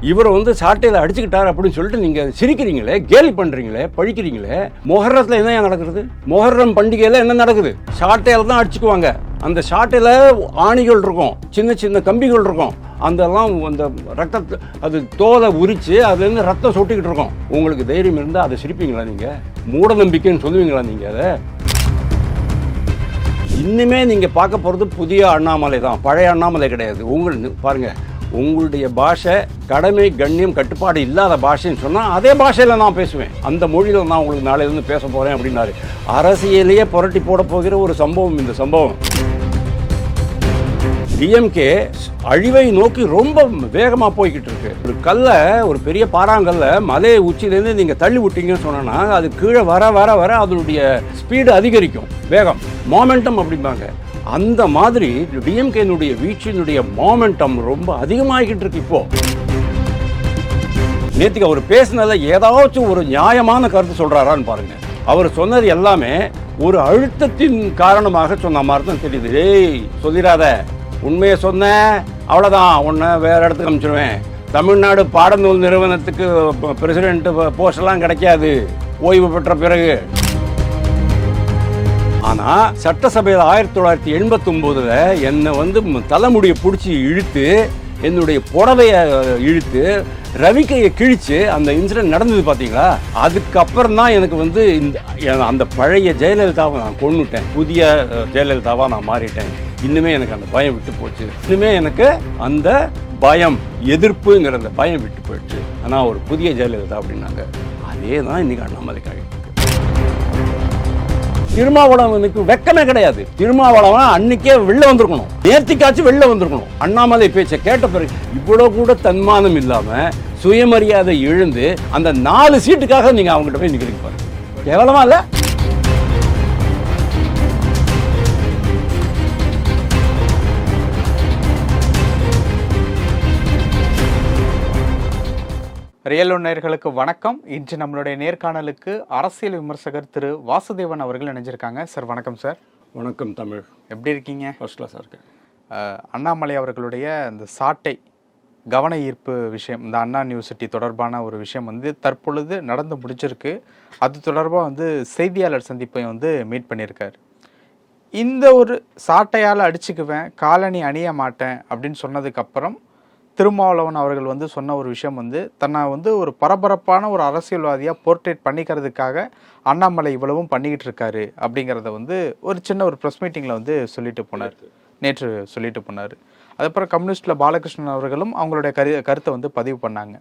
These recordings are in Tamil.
இவரை வந்து சாட்டையில் அடிச்சுக்கிட்டார் அப்படின்னு சொல்லிட்டு நீங்கள் சிரிக்கிறீங்களே, கேலி பண்ணுறீங்களே, பழிக்கிறீங்களே. மொஹர்ரத்தில் என்ன நடக்குது? மொஹர்ரம் பண்டிகையில் என்ன நடக்குது? சாட்டையில் தான் அடிச்சுக்குவாங்க. அந்த சாட்டையில் ஆணிகள் இருக்கும், சின்ன சின்ன கம்பிகள் இருக்கும். அதெல்லாம் அந்த ரத்தத்தை அது தோலை உரித்து அதுலேருந்து ரத்தம் சொட்டிக்கிட்டு இருக்கோம். உங்களுக்கு தைரியம் இருந்தால் அதை சிரிப்பீங்களா? நீங்கள் மூட நம்பிக்கைன்னு சொல்லுவீங்களா? நீங்கள் அதை இன்னுமே நீங்கள் பார்க்க போகிறது புதிய அண்ணாமலை தான், பழைய அண்ணாமலை கிடையாது. உங்களுக்கு பாருங்கள், உங்களுடைய பாஷை கடமை கண்ணியம் கட்டுப்பாடு இல்லாத பாஷைன்னு சொன்னால் அதே பாஷையில் நான் பேசுவேன். அந்த மொழியில் நான் உங்களுக்கு நாளையிலேருந்து பேச போகிறேன் அப்படின்னாரு. அரசியலையே புரட்டி போட போகிற ஒரு சம்பவம் இந்த சம்பவம். டிஎம்கே அழிவை நோக்கி ரொம்ப வேகமாக போய்கிட்டு இருக்கு. ஒரு கல்லை, ஒரு பெரிய பாறாங்கல்ல மலை உச்சியிலேருந்து நீங்கள் தள்ளி விட்டீங்கன்னு சொன்னோன்னா அது கீழே வர வர வர அதனுடைய ஸ்பீடு அதிகரிக்கும், வேகம், மொமெண்டம் அப்படிம்பாங்க. அந்த மாதிரி டிஎம்கேனுடைய வீழ்ச்சியினுடைய மொமெண்டம் ரொம்ப அதிகமாகிக்கிட்டு இருக்கு. இப்போ நேற்றுக்கு அவர் பேசினதில் ஏதாச்சும் ஒரு நியாயமான கருத்து சொல்கிறாரான்னு பாருங்க. அவர் சொன்னது எல்லாமே ஒரு அழுத்தத்தின் காரணமாக சொன்ன மாதிரி தான் தெரியுது. ஏய் சொல்லிடாத, உண்மையை சொன்ன அவ்வளோதான், உன்னை வேறு இடத்துக்கு அனுப்பிச்சிடுவேன். தமிழ்நாடு பாடநூல் நிறுவனத்துக்கு பிரசிடென்ட் போஸ்டெல்லாம் கிடைக்காது ஓய்வு பெற்ற பிறகு. ஆனால் சட்டசபையில் 1989 என்னை வந்து தலைமுடியை பிடிச்சி இழுத்து, என்னுடைய புடவையை இழுத்து, ரவிக்கையை கிழிச்சு அந்த இன்சிடென்ட் நடந்தது பார்த்தீங்களா? அதுக்கப்புறம் தான் எனக்கு வந்து அந்த பழைய ஜெயலலிதாவை நான் கொன்னுட்டேன், புதிய ஜெயலலிதாவாக நான் மாறிட்டேன். இன்னுமே எனக்கு அந்த பயம் விட்டு போச்சு. இன்னுமே எனக்கு அந்த பயம், எதிர்ப்புங்கிற அந்த பயம் விட்டு போயிடுச்சு. ஆனால் ஒரு புதிய ஜெயலலிதா அப்படின்னாங்க. அதே தான் இன்னைக்கு அண்ணாமலை காய்க்கு. திருமாவளவனுக்கு வெக்கமே கிடையாது. திருமாவளவன் அன்னைக்கே வெளில வந்திருக்கணும், நேர்த்திக்காச்சும் வெளில வந்திருக்கணும். அண்ணாமலை பேச்சை கேட்ட பிறகு இவ்வளோ கூட தன்மானம் இல்லாமல் சுயமரியாதை இழந்து அந்த 4 சீட்டுக்காக நீங்கள் அவங்ககிட்ட போய் நிற்கிறீங்க பாருங்க. கேவலமா இல்லை? ரியல் நேயர்களுக்கு வணக்கம். இன்று நம்மளுடைய நேர்காணலுக்கு அரசியல் விமர்சகர் திரு வாசுதேவன் அவர்கள் இணைஞ்சிருக்காங்க. சார் வணக்கம். சார் வணக்கம். தமிழ் எப்படி இருக்கீங்க? ஃபர்ஸ்ட் கிளாஸாக இருக்கேன். அண்ணாமலை அவர்களுடைய இந்த சாட்டை கவன ஈர்ப்பு விஷயம், இந்த அண்ணா யூனிவர்சிட்டி தொடர்பான ஒரு விஷயம் வந்து தற்பொழுது நடந்து முடிச்சிருக்கு. அது தொடர்பாக வந்து செய்தியாளர் சந்திப்பை வந்து மீட் பண்ணியிருக்காரு. இந்த ஒரு சாட்டையால் அடிச்சுக்குவேன், காலணி அணிய மாட்டேன் அப்படின்னு சொன்னதுக்கப்புறம் திருமாவளவன் அவர்கள் வந்து சொன்ன ஒரு விஷயம் வந்து தன்னை வந்து ஒரு பரபரப்பான ஒரு அரசியல்வாதியாக போர்ட்ரேட் பண்ணிக்கிறதுக்காக அண்ணாமலை இவ்வளவும் பண்ணிக்கிட்டு இருக்காரு அப்படிங்கிறத வந்து ஒரு சின்ன ஒரு ப்ரெஸ் மீட்டிங்கில் வந்து சொல்லிட்டு போனார், நேற்று சொல்லிட்டு போனார். அதுக்கப்புறம் கம்யூனிஸ்டில் பாலகிருஷ்ணன் அவர்களும் அவங்களுடைய கருத்தை வந்து பதிவு பண்ணாங்க.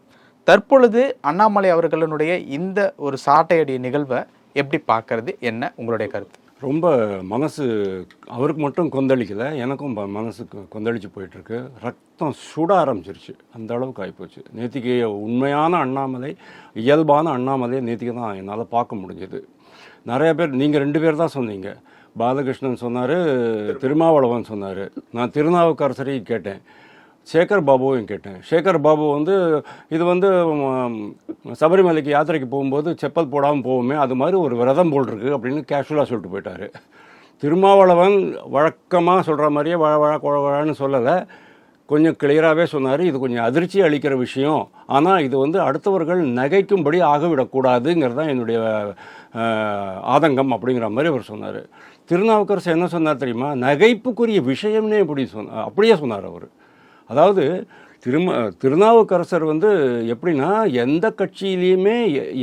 தற்பொழுது அண்ணாமலை அவர்களுடைய இந்த ஒரு சாட்டையடி நிகழ்வை எப்படி பார்க்கறது, என்ன உங்களுடைய கருத்து? ரொம்ப மனசு அவருக்கு மட்டும் கொந்தளிக்கலை, எனக்கும் மனசுக்கு கொந்தளிச்சு போயிட்டுருக்கு. ரத்தம் சுட ஆரம்பிச்சிருச்சு, அந்த அளவுக்கு ஆகிப்போச்சு. நேற்றுக்கு உண்மையான அண்ணாமலை, இயல்பான அண்ணாமலையை நேற்றுக்கு தான் என்னால் பார்க்க முடிஞ்சது. நிறைய பேர், நீங்கள் 2 பேர் தான் சொன்னீங்க. பாலகிருஷ்ணன் சொன்னார், திருமாவளவன் சொன்னார். நான் திருநாவுக்கரசரையும் கேட்டேன், சேகர் பாபுவையும் கேட்டேன். சேகர் பாபு வந்து இது வந்து சபரிமலைக்கு யாத்திரைக்கு போகும்போது செப்பல் போடாமல் போவோமே, அது மாதிரி ஒரு விரதம் போல் இருக்குது அப்படின்னு கேஷுவலாக சொல்லிட்டு போயிட்டார். திருமாவளவன் வழக்கமாக சொல்கிற மாதிரியே வழன்னு சொல்லலை, கொஞ்சம் கிளியராகவே சொன்னார். இது கொஞ்சம் அதிர்ச்சி அளிக்கிற விஷயம், ஆனால் இது வந்து அடுத்தவர்கள் நகைக்கும்படி ஆகவிடக்கூடாதுங்கிறது தான் என்னுடைய ஆதங்கம் அப்படிங்கிற மாதிரி அவர் சொன்னார். திருநாவுக்கரசு என்ன சொன்னார் தெரியுமா? நகைப்புக்குரிய விஷயம்னே அப்படியே சொன்னார் அவர். அதாவது திருநாவுக்கரசர் வந்து எப்படின்னா எந்த கட்சியிலையுமே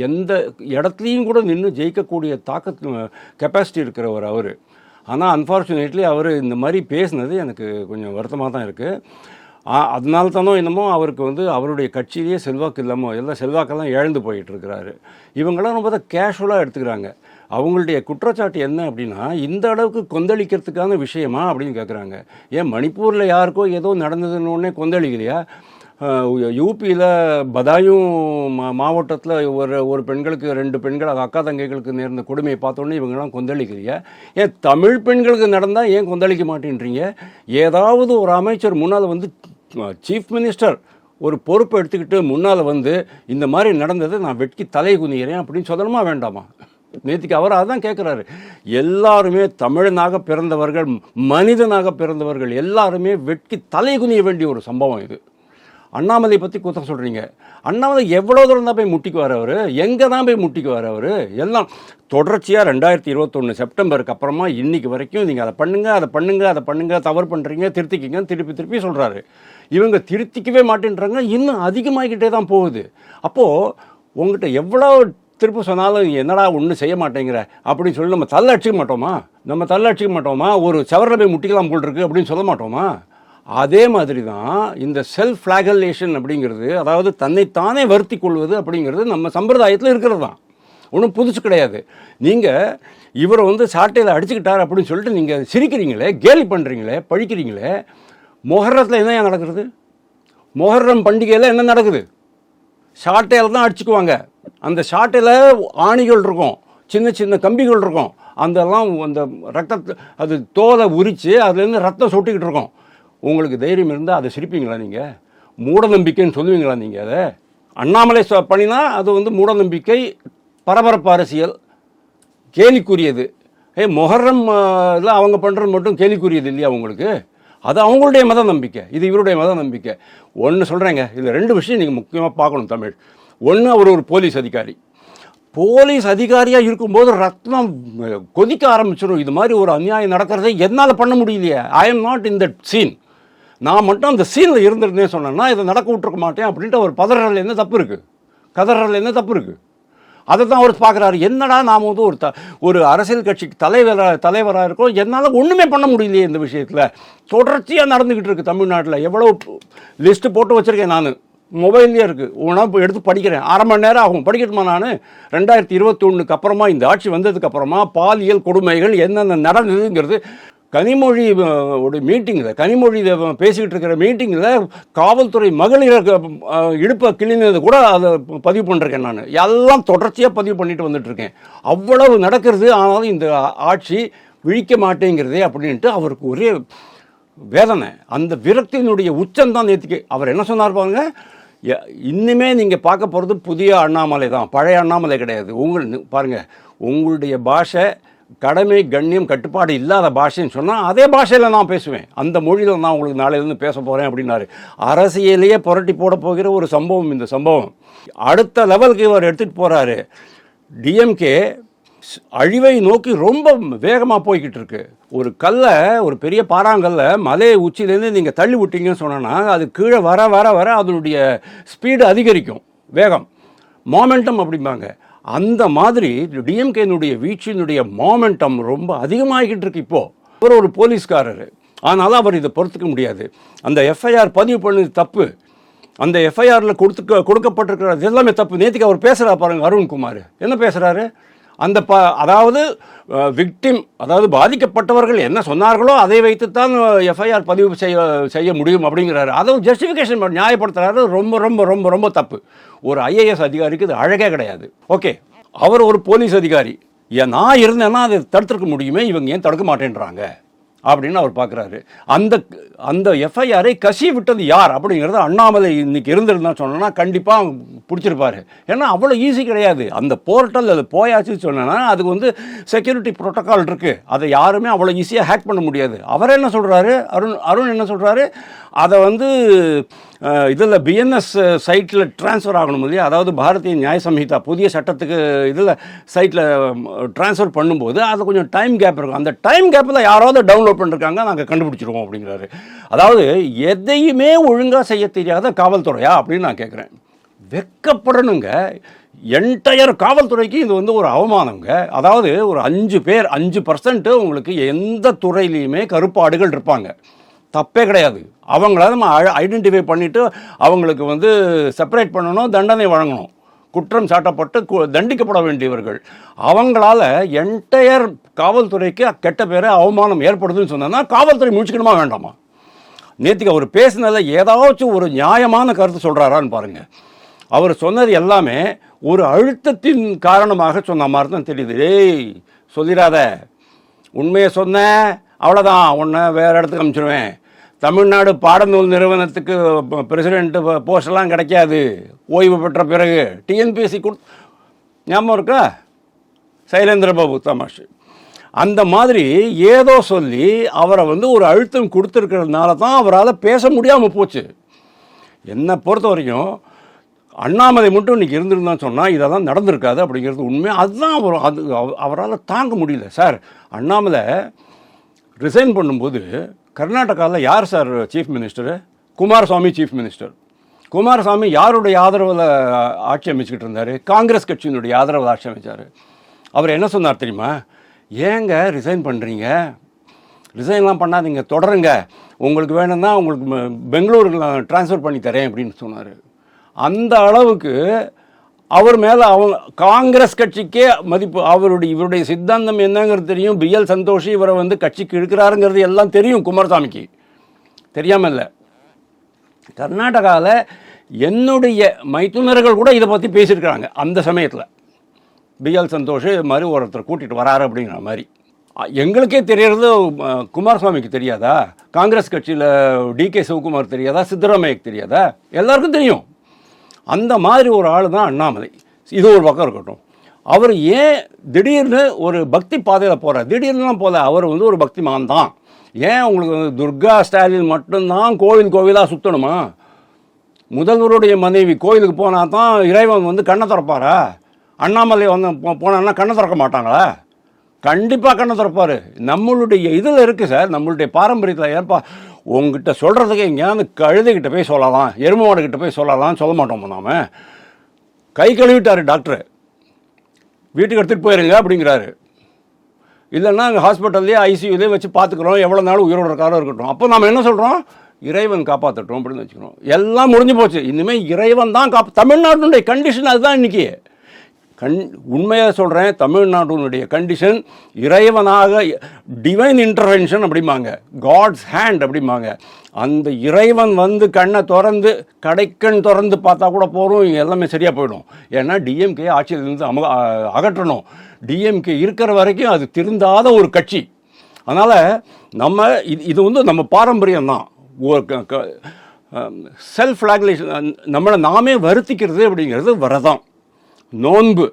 எந்த இடத்துலையும் கூட நின்று ஜெயிக்கக்கூடிய கெப்பாசிட்டி இருக்கிறவர் அவர். ஆனால் அன்ஃபார்ச்சுனேட்லி அவர் இந்த மாதிரி பேசினது எனக்கு கொஞ்சம் வருத்தமாக தான் இருக்குது. அதனால தானோ என்னமோ அவருக்கு வந்து அவருடைய கட்சியிலேயே செல்வாக்கு இல்லாமல் எல்லாம் செல்வாக்கெல்லாம் இழந்து போயிட்டுருக்கிறாரு. இவங்களாம் ரொம்ப தான் கேஷுவலாக எடுத்துக்கிறாங்க. அவங்களுடைய குற்றச்சாட்டு என்ன அப்படின்னா, இந்த அளவுக்கு கொந்தளிக்கிறதுக்கான விஷயமா அப்படின்னு கேட்குறாங்க. ஏன் மணிப்பூரில் யாருக்கோ ஏதோ நடந்ததுன்னு கொந்தளிக்கலையா? யூபியில் பதாயும் மாவட்டத்தில் ஒரு பெண்களுக்கு 2 பெண்கள் அக்கா தங்கைகளுக்கு நேர்ந்த கொடுமையை பார்த்தோன்னே இவங்கெல்லாம் கொந்தளிக்கலையா? ஏன் தமிழ் பெண்களுக்கு நடந்தால் ஏன் கொந்தளிக்க மாட்டேன்றீங்க? ஏதாவது ஒரு அமைச்சர் முன்னால் வந்து, சீஃப் மினிஸ்டர் ஒரு பொறுப்பை எடுத்துக்கிட்டு முன்னால் வந்து இந்த மாதிரி நடந்தது நான் வெட்கி தலை குனிகிறேன் அப்படின்னு சொல்லணுமா வேண்டாமா? நேற்றுக்கு அவர் அதான் கேட்குறாரு. எல்லாருமே தமிழனாக பிறந்தவர்கள், மனிதனாக பிறந்தவர்கள் எல்லாருமே வெட்கி தலை குனிய வேண்டிய ஒரு சம்பவம் இது. அண்ணாமலை பற்றி குத்தம் சொல்கிறீங்க. அண்ணாமலை எவ்வளோ தூரம் தான் போய் முட்டிக்குவார் அவர், எங்கே தான் போய் முட்டிக்குவார் அவர்? எல்லாம் தொடர்ச்சியாக 2021 செப்டம்பருக்கு அப்புறமா இன்னைக்கு வரைக்கும் நீங்கள் அதை பண்ணுங்கள், தவறு பண்ணுறீங்க, திருத்திக்கிங்க, திருப்பி சொல்கிறாரு. இவங்க திருத்திக்கவே மாட்டேன்றாங்க, இன்னும் அதிகமாகிக்கிட்டே தான் போகுது. அப்போது உங்கள்கிட்ட எவ்வளோ திருப்பி சொன்னாலும் என்னடா ஒன்றும் செய்ய மாட்டேங்கிற அப்படின்னு சொல்லி நம்ம தள்ள அடிச்சிக்க மாட்டோமா? ஒரு சவரில் போய் முட்டிக்கலாம் போல் இருக்குது அப்படின்னு சொல்ல மாட்டோமா? அதே மாதிரி தான் இந்த செல்ஃப் ஃப்ளாகலேஷன் அப்படிங்கிறது, அதாவது தன்னைத்தானே வருத்தி கொள்வது அப்படிங்கிறது நம்ம சம்பிரதாயத்தில் இருக்கிறது தான், ஒன்றும் புதுசு கிடையாது. நீங்கள் இவரை வந்து சாட்டையில் அடிச்சுக்கிட்டார் அப்படின்னு சொல்லிட்டு நீங்கள் சிரிக்கிறீங்களே, கேலி பண்ணுறீங்களே, பழிக்கிறீங்களே. மொஹர்ரத்தில் என்ன நடக்கிறது? மொஹர்ரம் பண்டிகையில் என்ன நடக்குது? சாட்டையில் தான் அடிச்சுக்குவாங்க. அந்த சாட்டையில் ஆணிகள் இருக்கும், சின்ன சின்ன கம்பிகள் இருக்கும், அதெல்லாம் அந்த ரத்தத்தை அது தோலை உரித்து அதுலேருந்து ரத்தம் சொட்டிக்கிட்டு இருக்கும். உங்களுக்கு தைரியம் இருந்தால் அதை சிரிப்பீங்களா? நீங்கள் மூட நம்பிக்கைன்னு சொல்லுவீங்களா? நீங்கள் அதை அண்ணாமலை பண்ணினா அது வந்து மூட நம்பிக்கை, பரபரப்பு அரசியல், கேலிக்குரியது. மொஹர்ரம் இதில் அவங்க பண்ணுறது மட்டும் கேலிக்குரியது இல்லையா உங்களுக்கு? அது அவங்களுடைய மத நம்பிக்கை, இது இவருடைய மத நம்பிக்கை. ஒன்று சொல்கிறேங்க, இதில் 2 விஷயம் நீங்கள் முக்கியமாக பார்க்கணும் தமிழ். ஒன்று, அவர் ஒரு போலீஸ் அதிகாரியாக இருக்கும்போது ரத்தம் கொதிக்க ஆரம்பிச்சிடும். இது மாதிரி ஒரு அநியாயம் நடக்கிறதை என்னால் பண்ண முடியலையே. I am not in that scene. நான் மட்டும் அந்த சீனில் இருந்திருந்தேன் சொன்னேன்னா இதை நடக்க விட்டுருக்க மாட்டேன் அப்படின்ட்டு அவர் பதறல் என்ன தப்பு இருக்குது? கதறல் என்ன தப்பு இருக்குது? அதை தான் அவர் பார்க்குறாரு. என்னடா நாம் வந்து ஒரு அரசியல் கட்சிக்கு தலைவராக இருக்கோம், என்னால் ஒன்றுமே பண்ண முடியலையே இந்த விஷயத்தில். தொடர்ச்சியாக நடந்துக்கிட்டு இருக்குது தமிழ்நாட்டில். எவ்வளோ லிஸ்ட்டு போட்டு வச்சுருக்கேன் நான், மொபைல்லேயே இருக்குது. ஒன்றா எடுத்து படிக்கிறேன், 1/2 மணி நேரம் ஆகும் படிக்கட்டுமா நான். 2021 அப்புறமா, இந்த ஆட்சி வந்ததுக்கப்புறமா பாலியல் கொடுமைகள் என்னென்ன நடந்ததுங்கிறது கனிமொழி ஒரு மீட்டிங்கில், கனிமொழி பேசிக்கிட்டு இருக்கிற மீட்டிங்கில் காவல்துறை மகளிர் இடுப்பை கிழினது கூட அதை பதிவு பண்ணிருக்கேன் நான். எல்லாம் தொடர்ச்சியாக பதிவு பண்ணிட்டு வந்துட்டுருக்கேன். அவ்வளவு நடக்கிறது. ஆனாலும் இந்த ஆட்சி விழிக்க மாட்டேங்கிறதே அப்படின்ட்டு அவருக்கு ஒரே வேதனை. அந்த விரக்தியினுடைய உச்சம்தான் நேற்றுக்கு. அவர் என்ன சொன்னார் பாருங்க, இன்னுமே நீங்கள் பார்க்க போகிறது புதிய அண்ணாமலை தான், பழைய அண்ணாமலை கிடையாது. பாருங்கள், உங்களுடைய பாஷை கடமை, கண்ணியம், கட்டுப்பாடு இல்லாத பாஷைன்னு சொன்னால் அதே பாஷையில் நான் பேசுவேன், அந்த மொழியில் நான் உங்களுக்கு நாளையிலேருந்து பேச போகிறேன் அப்படின்னாரு. அரசியலையே புரட்டி போட போகிற ஒரு சம்பவம் இந்த சம்பவம். அடுத்த லெவலுக்கு இவர் எடுத்துகிட்டு போகிறாரு. டிஎம்கே அழிவை நோக்கி ரொம்ப வேகமாக போய்கிட்டு இருக்கு. ஒரு கல்லை, ஒரு பெரிய பாறாங்கல்லை மலை உச்சியிலேருந்து நீங்கள் தள்ளி விட்டீங்கன்னு சொன்னோன்னா அது கீழே வர வர வர அதனுடைய ஸ்பீடு அதிகரிக்கும், வேகம், மொமெண்டம் அப்படிம்பாங்க. அந்த மாதிரி டிஎம்கேனுடைய வீழ்ச்சியினுடைய மொமெண்டம் ரொம்ப அதிகமாகிக்கிட்டு இருக்கு இப்போது. அவர் ஒரு போலீஸ்காரர், ஆனாலும் அவர் இதை பொறுத்துக்க முடியாது. அந்த எஃப்ஐஆர் பதிவு பண்ணது தப்பு, அந்த எஃப்ஐஆரில் கொடுக்கப்பட்டிருக்கிறது எல்லாமே தப்பு. நேற்றுக்கு அவர் பேசுகிறா பாருங்க, அருண்குமார் என்ன பேசுகிறாரு? அந்த அதாவது விக்டிம், அதாவது பாதிக்கப்பட்டவர்கள் என்ன சொன்னார்களோ அதை வைத்துத்தான் எஃப்ஐஆர் பதிவு செய்ய முடியும் அப்படிங்கிறாரு. அதை ஜஸ்டிஃபிகேஷன் நியாயப்படுத்துகிறாரு. ரொம்ப ரொம்ப ரொம்ப ரொம்ப தப்பு. ஒரு ஐஏஎஸ் அதிகாரிக்கு இது அழகே கிடையாது. ஓகே, அவர் ஒரு போலீஸ் அதிகாரி, நான் இருந்தேன்னா அதை தடுத்துருக்க முடியுமே, இவங்க ஏன் தடுக்க மாட்டேன்றாங்க அப்படின்னு அவர் பார்க்குறாரு. அந்த எஃப்ஐஆரை கசி விட்டது யார் அப்படிங்கிறது அண்ணாமலை இன்னைக்கு இருந்திருந்தா சொன்னா கண்டிப்பாக பிடிச்சிருப்பாரு. ஏன்னா அவ்வளோ ஈஸி கிடையாது. அந்த போர்ட்டல் அது போயாச்சுன்னு சொன்னா அதுக்கு வந்து செக்யூரிட்டி ப்ரோட்டோக்கால் இருக்குது, அதை யாருமே அவ்வளோ ஈஸியாக ஹேக் பண்ண முடியாது. அவர் என்ன சொல்கிறாரு, அருண் என்ன சொல்கிறாரு, அதை வந்து இதில் பிஎன்எஸ் சைட்டில் ட்ரான்ஸ்ஃபர் ஆகணும் இல்லையா, அதாவது பாரதிய நியாய சம்ஹிதா புதிய சட்டத்துக்கு இதில் சைட்டில் ட்ரான்ஸ்ஃபர் பண்ணும்போது அது கொஞ்சம் டைம் கேப் இருக்கும். அந்த டைம் கேப்பில் யாராவது டவுன்லோட் பண்ணிருக்காங்க, நாங்கள் கண்டுபிடிச்சிருவோம் அப்படிங்கிறாரு. அதாவது எதையுமே ஒழுங்காக செய்ய தெரியாத காவல்துறையா அப்படின்னு நான் கேட்குறேன். வெக்கப்படணுங்க. என்டையர் காவல்துறைக்கு இது வந்து ஒரு அவமானங்க. அதாவது ஒரு 5% உங்களுக்கு எந்த துறையிலையுமே கருப்பாடுகள் இருப்பாங்க, தப்பே கிடையாது. அவங்கள நம்ம ஐடென்டிஃபை பண்ணிவிட்டு அவங்களுக்கு வந்து செப்பரேட் பண்ணணும், தண்டனை வழங்கணும். குற்றம் சாட்டப்பட்டு தண்டிக்கப்பட வேண்டியவர்கள். அவங்களால என்டையர் காவல்துறைக்கு கெட்ட பேரை அவமானம் ஏற்படுதுன்னு சொன்னா காவல்துறை முடிச்சுக்கணுமா வேண்டாமா? நேற்றுக்கு அவர் பேசினதில் ஏதாச்சும் ஒரு நியாயமான கருத்து சொல்கிறாரான்னு பாருங்கள். அவர் சொன்னது எல்லாமே ஒரு அழுத்தத்தின் காரணமாக சொன்ன மாதிரி தான் தெரியுது. ஏய் சொல்லிடாத, உண்மையை சொன்ன அவ்வளோதான், உன்னை வேறு இடத்துக்கு அனுப்பிச்சிடுவேன். தமிழ்நாடு பாடநூல் நிறுவனத்துக்கு பிரசிடென்ட் போஸ்டெல்லாம் கிடைக்காது ஓய்வு பெற்ற பிறகு. டிஎன்பிஎஸ்சி ஞாபகம் இருக்கா, சைலேந்திர பாபு தமாஷ். அந்த மாதிரி ஏதோ சொல்லி அவரை வந்து ஒரு அழுத்தம் கொடுத்துருக்கிறதுனால தான் அவரால் பேச முடியாமல் போச்சு. என்னை பொறுத்த வரைக்கும் அண்ணாமலை மட்டும் இன்றைக்கி இருந்திருந்தான்னு சொன்னால் இதை தான் நடந்திருக்காது அப்படிங்கிறது உண்மை. அதுதான் அவரால் தாங்க முடியல. சார், அண்ணாமலை ரிசைன் பண்ணும்போது கர்நாடகாவில் யார் sir chief minister? Kumaraswamy chief minister. Kumaraswamy யாருடைய ஆதரவில் ஆட்சி அமைச்சிக்கிட்டு இருந்தார்? காங்கிரஸ் கட்சியினுடைய ஆதரவில் ஆட்சி அமைச்சார். அவர் என்ன சொன்னார் தெரியுமா? ஏங்க ரிசைன் பண்ணுறீங்க, ரிசைன்லாம் பண்ணாதீங்க, தொடருங்க, உங்களுக்கு வேணும்னா உங்களுக்கு பெங்களூருக்கு நான் ட்ரான்ஸ்ஃபர் பண்ணி தரேன் அப்படின்னு சொன்னார். அந்த அளவுக்கு அவர் மேலே அவங்க காங்கிரஸ் கட்சிக்கே மதிப்பு. இவருடைய சித்தாந்தம் என்னங்கிறது தெரியும். பிஎல் சந்தோஷ் இவரை வந்து கட்சிக்கு இழுக்கிறாருங்கிறது எல்லாம் தெரியும். குமாரசாமிக்கு தெரியாமல் இல்லை. கர்நாடகாவில் என்னுடைய மைத்துனர்கள் கூட இதை பற்றி பேசியிருக்கிறாங்க. அந்த சமயத்தில் பிஎல் சந்தோஷ் இது மாதிரி ஒருத்தர் கூட்டிகிட்டு வராரு அப்படிங்கிற மாதிரி. எங்களுக்கே தெரியறது குமாரசாமிக்கு தெரியாதா? காங்கிரஸ் கட்சியில் டிகே சிவகுமார் தெரியாதா? சித்தராமையாக்கு தெரியாதா? எல்லாருக்கும் தெரியும். அந்த மாதிரி ஒரு ஆள் தான் அண்ணாமலை. இது ஒரு பக்கம் இருக்கட்டும். அவர் ஏன் திடீர்னு ஒரு பக்தி பாதையில் போகிறார்? திடீர்னுலாம் போல. அவர் வந்து ஒரு பக்திமான் தான். ஏன் உங்களுக்கு வந்து துர்கா ஸ்டாலின் மட்டும்தான் கோவிலாக சுற்றணுமா? முதல்வருடைய மனைவி கோயிலுக்கு போனால் தான் இறைவன் வந்து கண்ணை திறப்பாரா? அண்ணாமலை வந்து போனான்னா கண்ணை திறக்க மாட்டாங்களா? கண்டிப்பாக கண்ணை திறப்பார். நம்மளுடைய இதில் இருக்குது சார், நம்மளுடைய பாரம்பரியத்தில். ஏற்பா உங்ககிட்ட சொல்கிறதுக்கு எங்கேயாவது கழுதைக்கிட்ட போய் சொல்லலாம், எருமை மாடுகிட்ட போய் சொல்லலாம், சொல்ல மாட்டோம். நாம் கை கழுவிட்டார் டாக்டர், வீட்டுக்கு எடுத்துகிட்டு போயிருங்க அப்படிங்கிறாரு. இல்லைன்னா அங்கே ஹாஸ்பிட்டல்லையே ஐசியூலேயே வச்சு பார்த்துக்குறோம், எவ்வளோ நாள் உயிரோட இருக்காரோ இருக்கட்டும். அப்போ நாம் என்ன சொல்கிறோம்? இறைவன் காப்பாற்றட்டும் அப்படின்னு வச்சுக்கிறோம். எல்லாம் முடிஞ்சு போச்சு. இனிமேல் இறைவன் தான் தமிழ்நாட்டினுடைய கண்டிஷன் அதுதான் இன்றைக்கி. உண்மையாக சொல்கிறேன், தமிழ்நாட்டினுடைய கண்டிஷன் இறைவனாக, டிவைன் இன்டர்வென்ஷன் அப்படிம்பாங்க, காட்ஸ் ஹேண்ட் அப்படிம்பாங்க. அந்த இறைவன் வந்து கண்ணை திறந்து கடைக்கண் திறந்து பார்த்தா கூட போகிறோம், எல்லாமே சரியாக போயிடும். ஏன்னா டிஎம்கே ஆட்சியிலிருந்து அகற்றணும். டிஎம்கே இருக்கிற வரைக்கும் அது திருந்தாத ஒரு கட்சி. அதனால் இது வந்து நம்ம பாரம்பரியம் தான். செல்ஃப் ஃப்ளாகுலேஷன், நம்மளை நாமே வருத்திக்கிறது அப்படிங்கிறது விரதம், நோன்பு,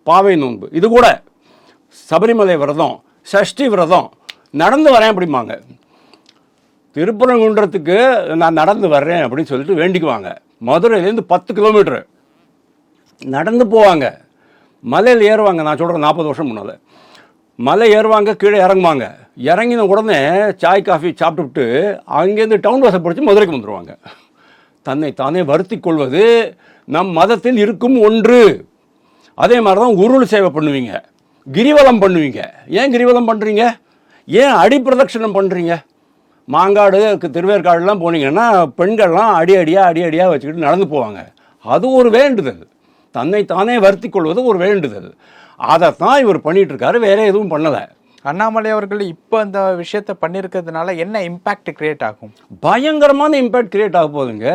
பாவை நோன்பு, இது கூட சபரிமலை விரதம், சஷ்டி விரதம், நடந்து வரேன் அப்படிம்பாங்க. திருப்பரங்குன்றத்துக்கு நான் நடந்து வர்றேன் அப்படின்னு சொல்லிட்டு வேண்டிக்குவாங்க. மதுரையிலேருந்து 10 கிலோமீட்டரு நடந்து போவாங்க. மலையில் ஏறுவாங்க. நான் சொல்கிறேன் 40 வருஷம் முன்னால் மலை ஏறுவாங்க, கீழே இறங்குவாங்க. இறங்கின உடனே சாய் காஃபி சாப்பிட்டுவிட்டு அங்கேருந்து டவுன் பஸ்ஸை பிடிச்சி மதுரைக்கு வந்துடுவாங்க. தன்னை தானே வருத்தி கொள்வது நம் மதத்தில் இருக்கும் ஒன்று. அதே மாதிரி தான் உருள் சேவை பண்ணுவீங்க, கிரிவலம் பண்ணுவீங்க. ஏன் கிரிவலம் பண்ணுறீங்க? ஏன் அடிப்பிரதட்சணம் பண்ணுறீங்க? மாங்காடு, திருவேற்காடுலாம் போனீங்கன்னா பெண்கள்லாம் அடியடியாக வச்சுக்கிட்டு நடந்து போவாங்க. அது ஒரு வேண்டுதல். தன்னை தானே வருத்தி கொள்வது ஒரு வேண்டுதல். அதைத்தான் இவர் பண்ணிகிட்டு இருக்காரு, வேற எதுவும் பண்ணலை. அண்ணாமலை அவர்கள் இப்போ இந்த விஷயத்தை பண்ணியிருக்கிறதுனால என்ன இம்பேக்ட் கிரியேட் ஆகும்? பயங்கரமான இம்பேக்ட் கிரியேட் ஆக போகுதுங்க.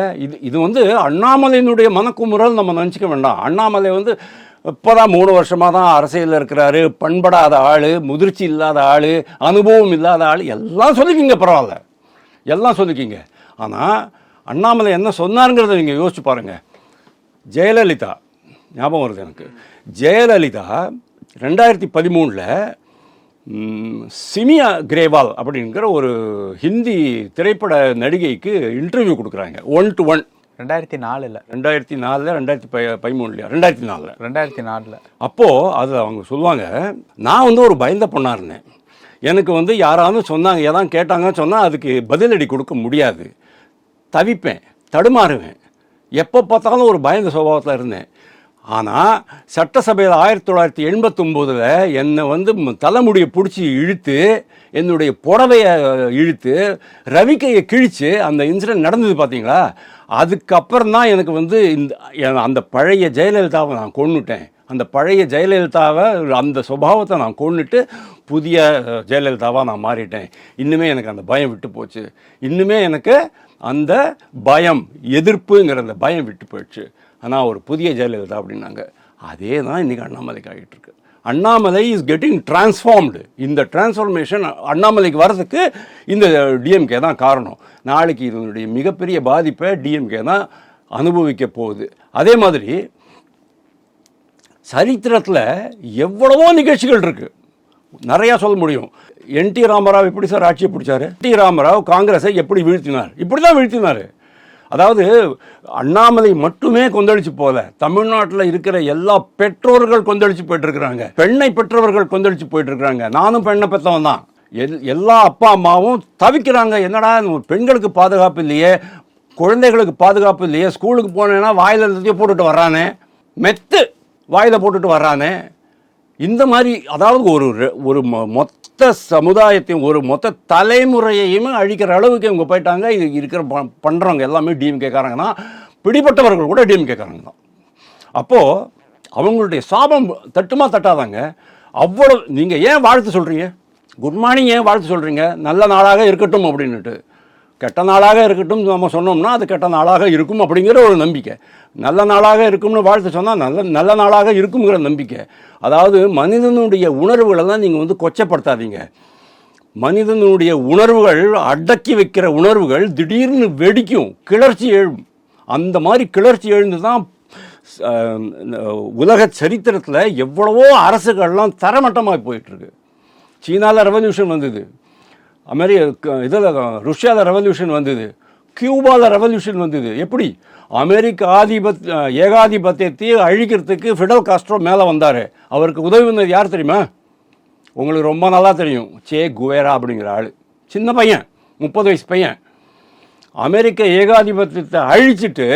இது வந்து அண்ணாமலையினுடைய மனக்குமுறல் நம்ம நினச்சிக்க வேண்டாம். அண்ணாமலை வந்து இப்போ தான் 3 வருஷமாக தான் அரசியலில் இருக்கிறாரு. பண்படாத ஆள், முதிர்ச்சி இல்லாத ஆள், அனுபவம் இல்லாத ஆள், எல்லாம் சொல்லிக்கிங்க, பரவாயில்ல, எல்லாம் சொல்லிக்கிங்க. ஆனால் அண்ணாமலை என்ன சொன்னாருங்கிறத நீங்கள் யோசிச்சு பாருங்கள். ஜெயலலிதா ஞாபகம் வருது எனக்கு. ஜெயலலிதா 2013 சிமியா கிரேவால் அப்படிங்கிற ஒரு ஹிந்தி திரைப்பட நடிகைக்கு இன்டர்வியூ கொடுக்குறாங்க 1-to-1. 2004 2013 அப்போது அது அவங்க சொல்லுவாங்க, நான் வந்து ஒரு பயந்த பொண்ணாக இருந்தேன். எனக்கு வந்து யாராவது சொன்னாங்க, ஏதாவது கேட்டாங்கன்னு சொன்னால் அதுக்கு பதிலடி கொடுக்க முடியாது, தவிப்பேன், தடுமாறுவேன், எப்போ பார்த்தாலும் ஒரு பயந்த சுபாவத்தில் இருந்தேன். ஆனால் சட்டசபையில் 1989 என்னை வந்து தலைமுடியை பிடிச்சி இழுத்து, என்னுடைய புடவையை இழுத்து, ரவிக்கையை கிழித்து அந்த இன்சிடென்ட் நடந்தது பார்த்தீங்களா? அதுக்கப்புறம் தான் எனக்கு வந்து அந்த பழைய ஜெயலலிதாவை நான் கொன்னுட்டேன். அந்த பழைய ஜெயலலிதாவை, அந்த சுபாவத்தை நான் கொன்னுட்டு புதிய ஜெயலலிதாவாக நான் மாறிட்டேன். இன்னுமே எனக்கு அந்த பயம் விட்டு போச்சு. இன்னுமே எனக்கு அந்த பயம், எதிர்ப்புங்கிற அந்த பயம் விட்டு போயிடுச்சு. ஆனால் ஒரு புதிய ஜெயலலிதா அப்படின்னாங்க. அதே தான் இன்றைக்கி அண்ணாமலைக்கு ஆகிட்டுருக்கு. Annamalai is getting transformed. இந்த டிரான்ஸ்ஃபார்மேஷன் அண்ணாமலைக்கு வர்றதுக்கு இந்த டிஎம்கே தான் காரணம். நாளைக்கு இதனுடைய மிகப்பெரிய பாதிப்பை டிஎம்கே தான் அனுபவிக்க போகுது. அதே மாதிரி சரித்திரத்தில் எவ்வளவோ நிகழ்ச்சிகள் இருக்குது, நிறையா சொல்ல முடியும். என்டி ராமராவ் எப்படி சார் ஆட்சியை பிடிச்சாரு? என்டி ராமராவ் காங்கிரஸை எப்படி வீழ்த்தினார்? இப்படி தான் வீழ்த்தினார். அதாவது அண்ணாமலை மட்டுமே கொந்தளிச்சு போல, தமிழ்நாட்டில் இருக்கிற எல்லா பெற்றோர்கள் கொந்தளிச்சு போயிட்டு இருக்கிறாங்க. பெண்ணை பெற்றவர்கள் கொந்தளிச்சு போயிட்டு இருக்கிறாங்க. நானும் பெண்ணை பெற்றவன் தான். எல்லா அப்பா அம்மாவும் தவிக்கிறாங்க. என்னடா பெண்களுக்கு பாதுகாப்பு இல்லையே, குழந்தைகளுக்கு பாதுகாப்பு இல்லையே, ஸ்கூலுக்கு போனேன்னா வாயில் எல்லாத்தையும் போட்டுட்டு வர்றானே, மெத்து வாயில் போட்டுட்டு வர்றானே. இந்த மாதிரி அதாவது ஒரு மொத்த சமுதாயத்தையும் ஒரு மொத்த தலைமுறையையுமே அழிக்கிற அளவுக்கு இவங்க போயிட்டாங்க. இது இருக்கிற பண்ணுறவங்க எல்லாமே டிஎம்கேக்காரங்கன்னா, பிடிப்பட்டவர்கள் கூட டிஎம்கேக்காரங்க தான். அப்போது அவங்களுடைய சாபம் தட்டுமா தட்டாதாங்க. அவ்வளோ நீங்கள் ஏன் வாழ்த்து சொல்கிறீங்க, குட் மார்னிங் ஏன் வாழ்த்து சொல்கிறீங்க, நல்ல நாளாக இருக்கட்டும் அப்படின்னுட்டு. கெட்ட நாளாக இருக்கட்டும் நம்ம சொன்னோம்னா அது கெட்ட நாளாக இருக்கும் அப்படிங்கிற ஒரு நம்பிக்கை. நல்ல நாளாக இருக்கும்னு வாழ்த்து சொன்னால் நல்ல நாளாக இருக்குங்கிற நம்பிக்கை. அதாவது மனிதனுடைய உணர்வுகளெல்லாம் நீங்கள் கொச்சப்படுத்தாதீங்க. மனிதனுடைய உணர்வுகள், அடக்கி வைக்கிற உணர்வுகள் திடீர்னு வெடிக்கும், கிளர்ச்சி எழும். அந்த மாதிரி கிளர்ச்சி எழுந்து தான் உலக சரித்திரத்தில் எவ்வளவோ அரசுகள்லாம் தரமட்டமாக போயிட்டுருக்கு. சீனாவில் ரெவல்யூஷன் வந்தது, இதில் ருஷ்யாவில் ரெவல்யூஷன் வந்தது, கியூபாவில் ரெவல்யூஷன் வந்தது. எப்படி அமெரிக்க ஏகாதிபத்தியத்தை அழிக்கிறதுக்கு ஃபிடல் காஸ்ட்ரோ மேலே வந்தார். அவருக்கு உதவி வந்தது யார் தெரியுமா? உங்களுக்கு ரொம்ப நல்லா தெரியும், சே குவேரா அப்படிங்கிற ஆள். சின்ன பையன், 30 வயசு பையன். அமெரிக்க ஏகாதிபத்தியத்தை அழிச்சிட்டு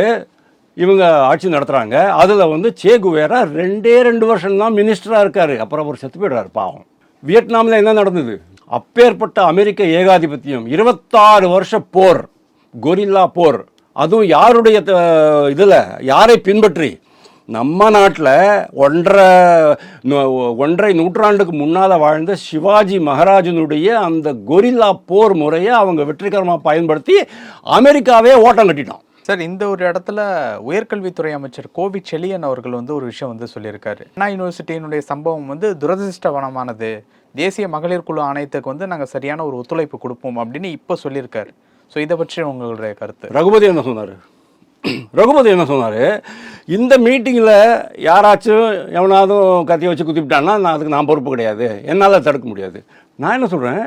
இவங்க ஆட்சி நடத்துகிறாங்க. அதில் சே குவேரா 2 வருஷம்தான் மினிஸ்டராக இருக்கார். அப்புறம் அவர் செத்து போய்டுறாரு பாவம். வியட்நாமில் என்ன நடந்தது? அப்பேற்பட்ட அமெரிக்க ஏகாதிபத்தியம், 26 வருஷ போர், கொரில்லா போர். அதுவும் யாருடைய இதில், யாரை பின்பற்றி? நம்ம நாட்டில் 1.5 நூற்றாண்டுக்கு முன்னால் வாழ்ந்த சிவாஜி மகாராஜனுடைய அந்த கொரில்லா போர் முறையை அவங்க வெற்றிகரமாக பயன்படுத்தி அமெரிக்காவே ஓட்டம் கட்டிட்டோம். சார், இந்த ஒரு இடத்துல உயர்கல்வித்துறை அமைச்சர் கோவி செழியன் அவர்கள் ஒரு விஷயம் சொல்லியிருக்காரு. அண்ணா யூனிவர்சிட்டியினுடைய சம்பவம் துரதிருஷ்டவனமானது, தேசிய மகளிர் குழு ஆணையத்துக்கு நாங்கள் சரியான ஒரு ஒத்துழைப்பு கொடுப்போம் அப்படின்னு இப்போ சொல்லியிருக்காரு. ஸோ இதை பற்றி உங்களுடைய கருத்து? ரகுபதி என்ன சொன்னார்? இந்த மீட்டிங்கில் யாராச்சும் எவனாவது கத்தியை வச்சு குத்திவிட்டான்னா அதுக்கு நான் பொறுப்பு கிடையாது, என்னால் தடுக்க முடியாது. நான் என்ன சொல்கிறேன்,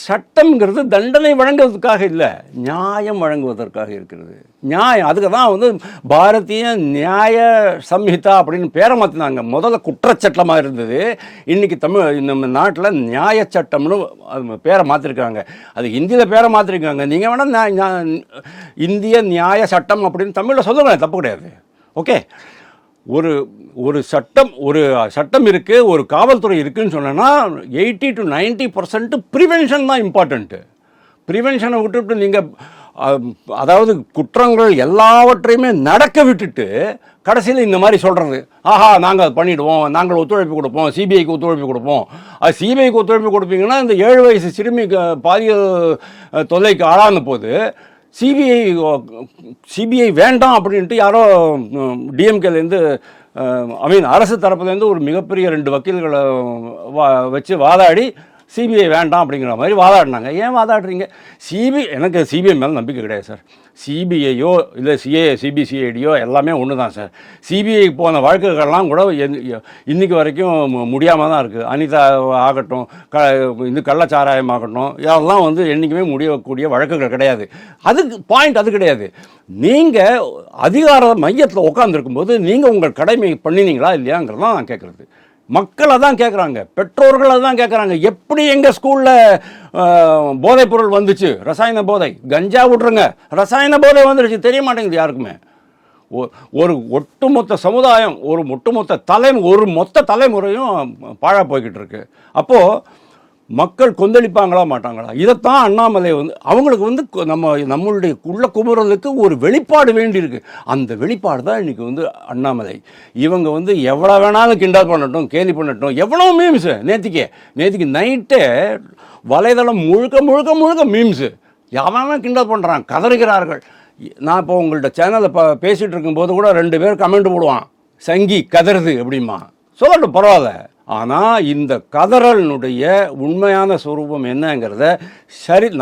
சட்டம்ங்கிறது தண்டனை வழங்குவதற்காக இல்லை, நியாயம் வழங்குவதற்காக இருக்கிறது. நியாயம், அதுக்கு தான் பாரதிய நியாய சம்ஹிதா அப்படின்னு பேரை மாற்றினாங்க. முதல்ல குற்றச்சட்டமாக இருந்தது, இன்றைக்கி நம்ம நாட்டில் நியாய சட்டம்னு அது பேரை மாற்றிருக்காங்க. அது ஹிந்தியில் பேரை மாற்றிருக்காங்க. நீங்கள் வேணால் இந்திய நியாய சட்டம் அப்படின்னு தமிழில் சொல்லுங்கள், தப்பு கிடையாது. ஓகே, ஒரு சட்டம் இருக்குது, ஒரு காவல்துறை இருக்குதுன்னு சொன்னோன்னா 80 to 90% ப்ரிவென்ஷன் தான் இம்பார்ட்டண்ட்டு. ப்ரிவென்ஷனை விட்டுவிட்டு நீங்கள் அதாவது குற்றங்கள் எல்லாவற்றையுமே நடக்க விட்டுட்டு கடைசியில் இந்த மாதிரி சொல்கிறது, ஆஹா நாங்கள் அது பண்ணிவிடுவோம், நாங்கள் ஒத்துழைப்பு கொடுப்போம், சிபிஐக்கு ஒத்துழைப்பு கொடுப்போம். அது சிபிஐக்கு ஒத்துழைப்பு கொடுப்பீங்கன்னா இந்த 7 வயசு சிறுமி பாலியல் தொல்லைக்கு ஆளான போது சிபிஐ வேண்டாம் அப்படின்ட்டு யாரோ டிஎம்கேலேருந்து அரசு தரப்புலேருந்து ஒரு மிகப்பெரிய 2 வக்கீல்களை வச்சு வாதாடி சிபிஐ வேண்டாம் அப்படிங்கிற மாதிரி வாதாடினாங்க. ஏன் வாதாடுறீங்க? எனக்கு சிபிஐ மேலே நம்பிக்கை கிடையாது சார். சிபிஐயோ இல்லை சிபிசிஐடியோ எல்லாமே ஒன்று தான் சார். சிபிஐ போன வழக்குகள்லாம் கூட இன்றைக்கி வரைக்கும் முடியாமல் தான் இருக்குது. அனிதா ஆகட்டும், கள்ளச்சாராயம் ஆகட்டும், இதெல்லாம் என்றைக்குமே முடியக்கூடிய வழக்குகள் கிடையாது. அதுக்கு பாயிண்ட் அது கிடையாது. நீங்கள் அதிகார மையத்தில் உட்காந்துருக்கும்போது நீங்கள் உங்கள் கடமை பண்ணினீங்களா இல்லையாங்கிறதான் நான் கேட்குறது. மக்களை தான் கேட்குறாங்க, பெற்றோர்களை தான் கேட்குறாங்க. எப்படி எங்கள் ஸ்கூலில் போதைப்பொருள் வந்துச்சு, ரசாயன போதை, கஞ்சா விட்ருங்க, ரசாயன போதை வந்துடுச்சு, தெரிய மாட்டேங்குது யாருக்குமே. ஒரு ஒட்டுமொத்த சமுதாயம், ஒரு மொத்த தலைமுறையும் பாழா போய்கிட்டு இருக்கு. அப்போது மக்கள் கொந்தளிப்பாங்களா மாட்டாங்களா? இதைத்தான் அண்ணாமலை அவங்களுக்கு நம்மளுடைய உள்ள குமுறலுக்கு ஒரு வெளிப்பாடு வேண்டியிருக்கு. அந்த வெளிப்பாடு தான் இன்றைக்கி அண்ணாமலை. இவங்க எவ்வளோ வேணாலும் கிண்டல் பண்ணட்டும், கேலி பண்ணட்டும், எவ்வளோ மீம்ஸு. நேற்றுக்கு நைட்டே வலைதளம் முழுக்க மீம்ஸு. எவன் கிண்டல் பண்ணுறான், கதறுகிறார்கள். நான் இப்போ உங்கள்கிட்ட சேனலில் பேசிகிட்டு இருக்கும்போது கூட 2 பேர் கமெண்ட் போடுவான், சங்கி கதறுது அப்படிமா. சொல்லட்டும், பரவாயில்ல. ஆனால் இந்த கதறலினுடைய உண்மையான ஸ்வரூபம் என்னங்கிறத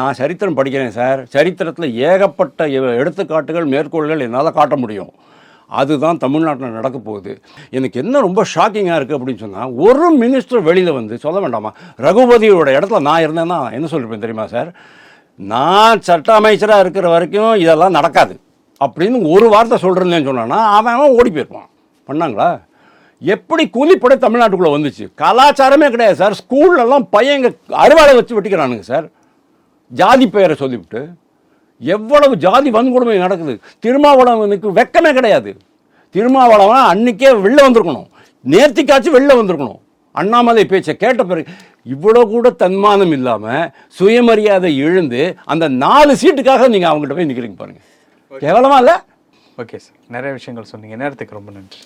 நான் சரித்திரம் படிக்கிறேன் சார். சரித்திரத்தில் ஏகப்பட்ட எடுத்துக்காட்டுகள், மேற்கோள்கள் என்னால் காட்ட முடியும். அதுதான் தமிழ்நாட்டில் நடக்க போகுது. எனக்கு என்ன ரொம்ப ஷாக்கிங்காக இருக்குது அப்படின்னு சொன்னால், ஒரு மினிஸ்டர் வெளியில் சொல்ல வேண்டாமா, ரகுபதியோட இடத்துல நான் இருந்தேன்னா என்ன சொல்லியிருப்பேன் தெரியுமா சார்? நான் சட்ட அமைச்சராக இருக்கிற வரைக்கும் இதெல்லாம் நடக்காது அப்படின்னு ஒரு வார்த்தை சொல்கிறேன்னு சொன்னான்னா அவன் ஓடி போயிருப்பான். பண்ணாங்களா? எப்படி கூலிப்படை தமிழ்நாட்டுக்குள்ளே வந்துச்சு? கலாச்சாரமே கிடையாது சார். ஸ்கூல்லலாம் பையங்க அறுவாடை வச்சு வெட்டிக்கிறானுங்க சார், ஜாதி பெயரை சொல்லிவிட்டு. எவ்வளவு ஜாதி வன்கொடுமை நடக்குது. திருமாவளவனுக்கு வெக்கமே கிடையாது. திருமாவளவன் அன்னைக்கே வெளில வந்திருக்கணும், நேர்த்திக்காச்சும் வெளில வந்திருக்கணும். அண்ணாமலை பேச்சை கேட்ட பிறகு இவ்வளோ கூட தன்மானம் இல்லாமல் சுயமரியாதை இழந்து அந்த 4 சீட்டுக்காக நீங்கள் அவங்ககிட்ட போய் நிற்கிறீங்க பாருங்கள். கேவலமா இல்லை? ஓகே சார், நிறைய விஷயங்கள் சொன்னீங்க. நேரத்துக்கு ரொம்ப நன்றி.